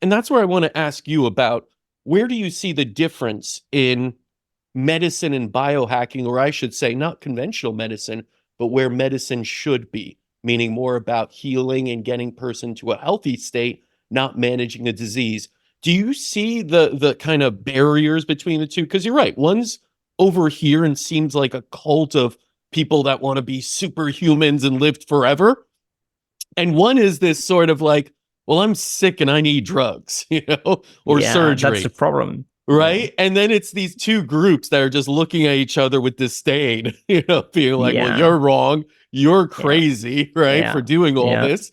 And that's where I want to ask you about, where do you see the difference in medicine and biohacking, or I should say, not conventional medicine, but where medicine should be, meaning more about healing and getting person to a healthy state, not managing a disease. Do you see the kind of barriers between the two? Because you're right, one's over here and seems like a cult of people that want to be superhumans and live forever. And one is this sort of like, well, I'm sick and I need drugs, or Yeah, that's the surgery. problem. Yeah. Right. And then it's these two groups that are just looking at each other with disdain, being like, well, Yeah. you're wrong. You're Yeah. crazy, right, for Yeah. doing all Yeah. this.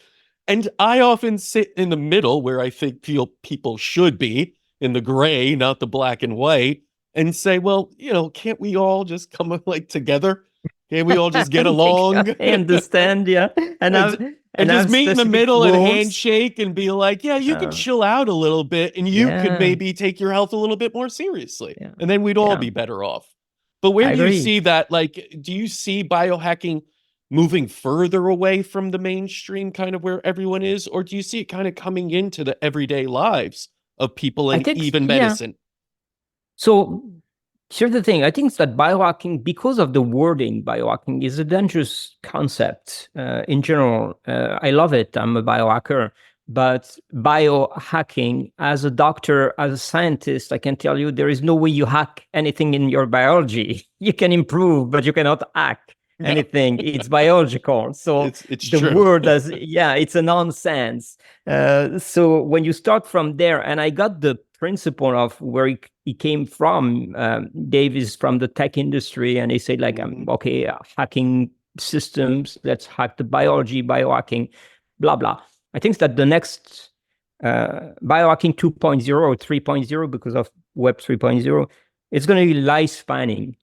And I often sit in the middle where I think people should be, in the gray, not the black and white, and say, well, can't we all just come like together? Can't we all just get along? I understand. Yeah. And and I've and and just have meet in the specific middle and rules. handshake and be like, yeah, you could Uh, chill out a little bit and you could yeah. maybe take your health a little bit more seriously. Yeah. And then we'd all Yeah. be better off. But where I do you agree. see that? Like, do you see biohacking moving further away from the mainstream, kind of where everyone is? Or do you see it kind of coming into the everyday lives of people I and think, even yeah. medicine? So here's the thing. I think that biohacking, because of the wording, biohacking is a dangerous concept in general. I love it. I'm a biohacker. But biohacking, as a doctor, as a scientist, I can tell you there is no way you hack anything in your biology. You can improve, but you cannot hack Yeah, anything. It's biological. So it's the true. word as, yeah, it's a nonsense. So when you start from there, and I got the principle of where he came from. Dave is from the tech industry, and he said, like, Mhm. okay, hacking systems, let's hack the biology, biohacking, blah, blah. I think that the next biohacking 2.0 or 3.0, because of Web 3.0, it's going to be life spanning.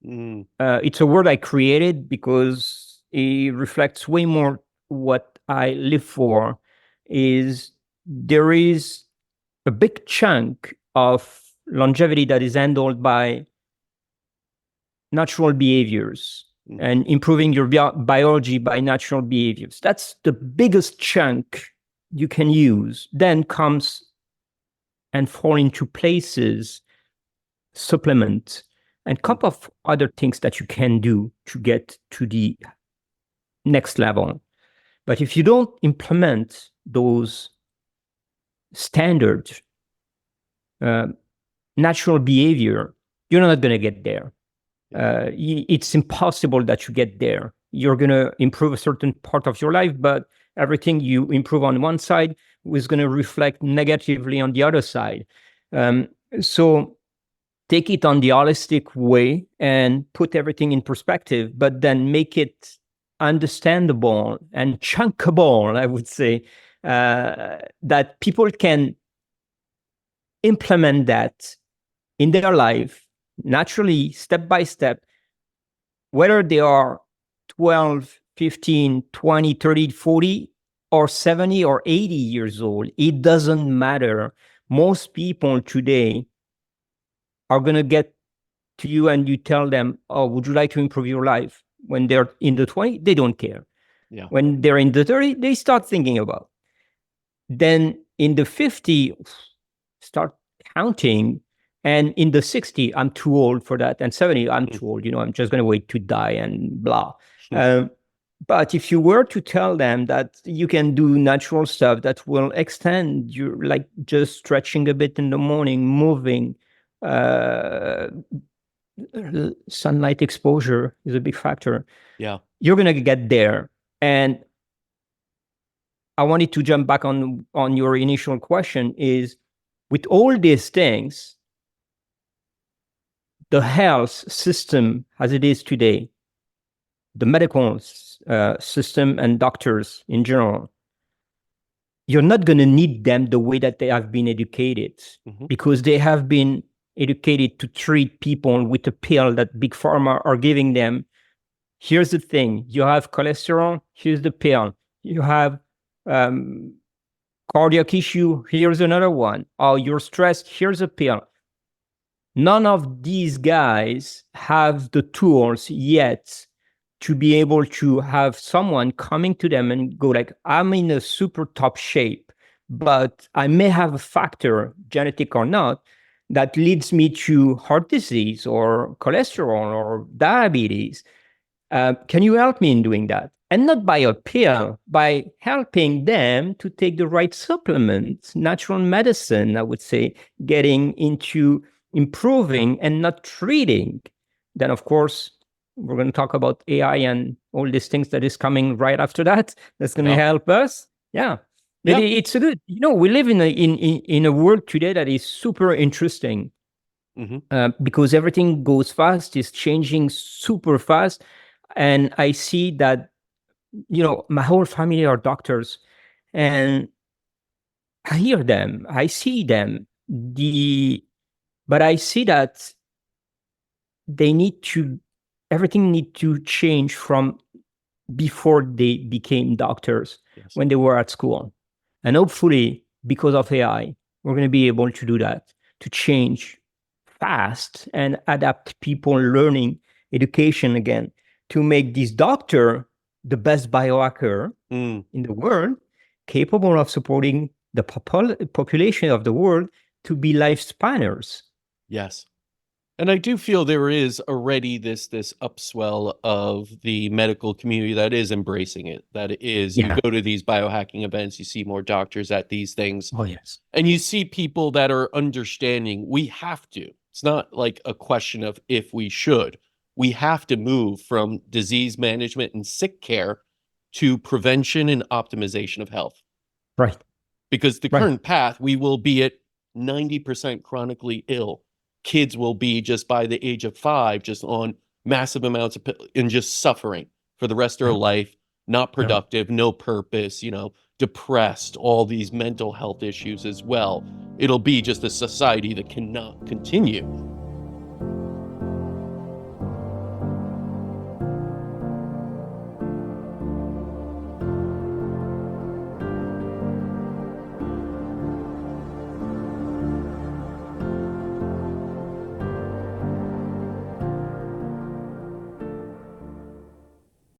Mm. It's a word I created because it reflects way more what I live for. Is there is a big chunk of longevity that is handled by natural behaviors Mhm. and improving your biology by natural behaviors. That's the biggest chunk you can use. Then comes and fall into places supplement and a couple of other things that you can do to get to the next level. But if you don't implement those standard natural behavior, you're not going to get there. It's impossible that you get there. You're going to improve a certain part of your life, but everything you improve on one side is going to reflect negatively on the other side. So take it on the holistic way and put everything in perspective, but then make it understandable and chunkable, I would say, that people can implement that in their life naturally, step by step, whether they are 12, 15, 20, 30, 40, or 70 or 80 years old. It doesn't matter. Most people today are going to get to you and you tell them, oh, would you like to improve your life? When they're in the 20, they don't care. Yeah. When they're in the 30, they start thinking about. Then in the 50, start counting. And in the 60, I'm too old for that. And 70, I'm too old. I'm just going to wait to die and blah. But if you were to tell them that you can do natural stuff that will extend your, like just stretching a bit in the morning, moving, sunlight exposure is a big factor. Yeah. You're going to get there. And I wanted to jump back on your initial question is, with all these things, the health system as it is today, the medical system and doctors in general, you're not going to need them the way that they have been educated, because they have been educated to treat people with a pill that big pharma are giving them. Here's the thing. You have cholesterol, here's the pill. You have cardiac issue, here's another one. Oh, you're stressed, here's a pill. None of these guys have the tools yet to be able to have someone coming to them and go like, I'm in a super top shape. but I may have a factor, genetic or not, that leads me to heart disease or cholesterol or diabetes. Can you help me in doing that? And not by a pill, by helping them to take the right supplements, natural medicine, I would say, getting into improving and not treating. Then, of course, we're going to talk about AI and all these things that is coming right after that. That's going to Yeah. help us. Yeah. But Yeah. it's a good, we live in a world today that is super interesting because everything goes fast, is changing super fast. And I see that, my whole family are doctors, and I hear them, I see them, but I see that they need to, everything need to change from before they became doctors, Yes. when they were at school. And hopefully, because of AI, we're going to be able to do that, to change fast and adapt people learning education again, to make this doctor the best biohacker in the world, capable of supporting the population of the world to be lifespanners. Yes. And I do feel there is already this upswell of the medical community that is embracing it. That is, you Yeah. go to these biohacking events, you see more doctors at these things, Oh, yes. and you see people that are understanding we have to. It's not like a question of if we should. We have to move from disease management and sick care to prevention and optimization of health. Right. Because the Right. current path, we will be at 90% chronically ill. Kids will be just by the age of 5, just on massive amounts of and just suffering for the rest of their Yeah. life, not Yeah. productive, no purpose, depressed, all these mental health issues as well. It'll be just a society that cannot continue.